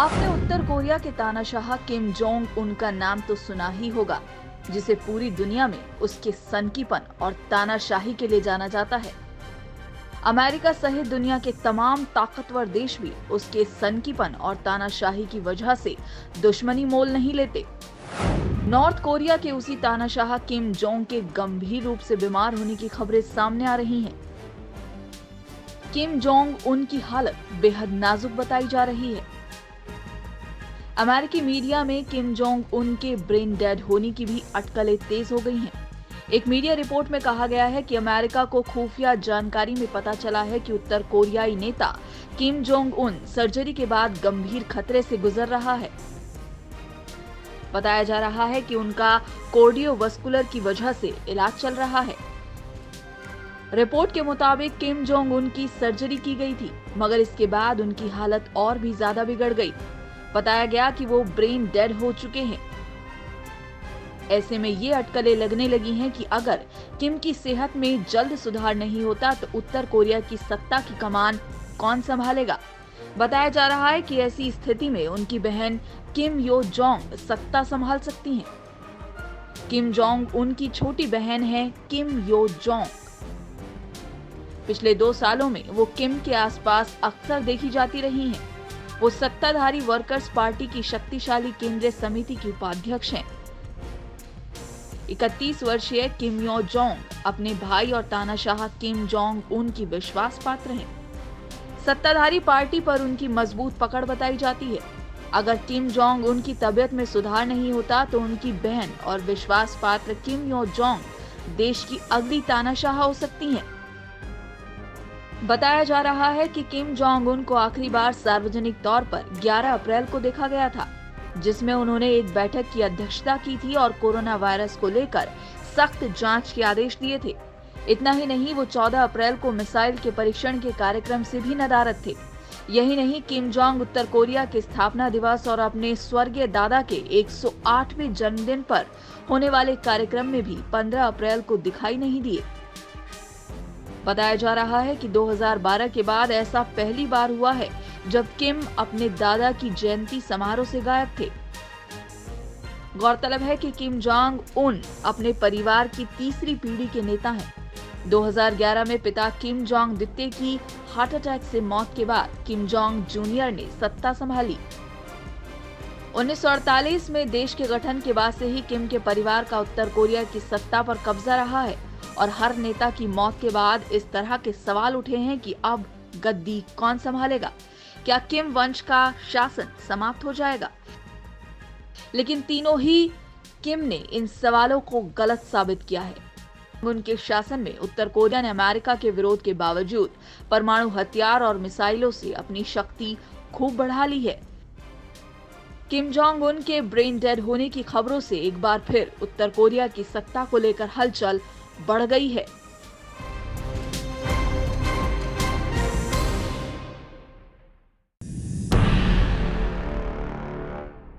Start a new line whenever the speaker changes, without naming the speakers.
आपने उत्तर कोरिया के तानाशाह किम जोंग उन का नाम तो सुना ही होगा, जिसे पूरी दुनिया में उसके सनकीपन और तानाशाही के लिए जाना जाता है। अमेरिका सहित दुनिया के तमाम ताकतवर देश भी उसके सनकीपन और तानाशाही की वजह से दुश्मनी मोल नहीं लेते। नॉर्थ कोरिया के उसी तानाशाह किम जोंग के गंभीर रूप से बीमार होने की खबरें सामने आ रही हैं। किम जोंग उन की हालत बेहद नाजुक बताई जा रही है। अमेरिकी मीडिया में किम जोंग उन के ब्रेन डेड होने की भी अटकलें तेज हो गई हैं। एक मीडिया रिपोर्ट में कहा गया है कि अमेरिका को खुफिया जानकारी में पता चला है कि उत्तर कोरियाई नेता किम जोंग उन सर्जरी के बाद गंभीर खतरे से गुजर रहा है। बताया जा रहा है कि उनका कार्डियोवास्कुलर की वजह से इलाज चल रहा है। रिपोर्ट के मुताबिक किम जोंग उन की सर्जरी की गई थी, मगर इसके बाद उनकी हालत और भी ज्यादा बिगड़ गई। बताया गया कि वो ब्रेन डेड हो चुके हैं। ऐसे में ये अटकलें लगने लगी हैं कि अगर किम की सेहत में जल्द सुधार नहीं होता तो उत्तर कोरिया की सत्ता की कमान कौन संभालेगा। बताया जा रहा है कि ऐसी स्थिति में उनकी बहन किम यो जोंग सत्ता संभाल सकती हैं। किम जोंग उनकी छोटी बहन है किम यो जोंग। पिछले 2 सालों में वो किम के आसपास अक्सर देखी जाती रही हैं। वो सत्ताधारी वर्कर्स पार्टी की शक्तिशाली केंद्रीय समिति की उपाध्यक्ष हैं। 31 वर्षीय किम यो जोंग अपने भाई और तानाशाह किम जोंग उन की विश्वास पात्र हैं। सत्ताधारी पार्टी पर उनकी मजबूत पकड़ बताई जाती है। अगर किम जोंग उन की तबीयत में सुधार नहीं होता तो उनकी बहन और विश्वास पात्र किम यो जोंग देश की अगली तानाशाह हो सकती हैं। बताया जा रहा है कि किम जोंग उन को आखिरी बार सार्वजनिक तौर पर 11 अप्रैल को देखा गया था, जिसमें उन्होंने एक बैठक की अध्यक्षता की थी और कोरोना वायरस को लेकर सख्त जांच के आदेश दिए थे। इतना ही नहीं, वो 14 अप्रैल को मिसाइल के परीक्षण के कार्यक्रम से भी नदारद थे। यही नहीं, किम जोंग उत्तर कोरिया के स्थापना दिवस और अपने स्वर्गीय दादा के 108वें जन्मदिन पर होने वाले कार्यक्रम में भी 15 अप्रैल को दिखाई नहीं दिए। बताया जा रहा है कि 2012 के बाद ऐसा पहली बार हुआ है जब किम अपने दादा की जयंती समारोह से गायब थे। गौरतलब है कि किम जोंग उन अपने परिवार की तीसरी पीढ़ी के नेता हैं। 2011 में पिता किम जोंग द्वितीय की हार्ट अटैक से मौत के बाद किम जोंग जूनियर ने सत्ता संभाली। 1948 में देश के गठन के बाद से ही किम के परिवार का उत्तर कोरिया की सत्ता पर कब्जा रहा है और हर नेता की मौत के बाद इस तरह के सवाल उठे हैं कि अब गद्दी कौन संभालेगा। क्या किम वंश का शासन समाप्त हो जाएगा? लेकिन तीनों ही किम ने इन सवालों को गलत साबित किया है। उनके शासन में उत्तर कोरिया ने अमेरिका के विरोध के बावजूद परमाणु हथियार और मिसाइलों से अपनी शक्ति खूब बढ़ा ली है। किम जोंग उन के ब्रेन डेड होने की खबरों से एक बार फिर उत्तर कोरिया की सत्ता को लेकर हलचल बढ़ गई है।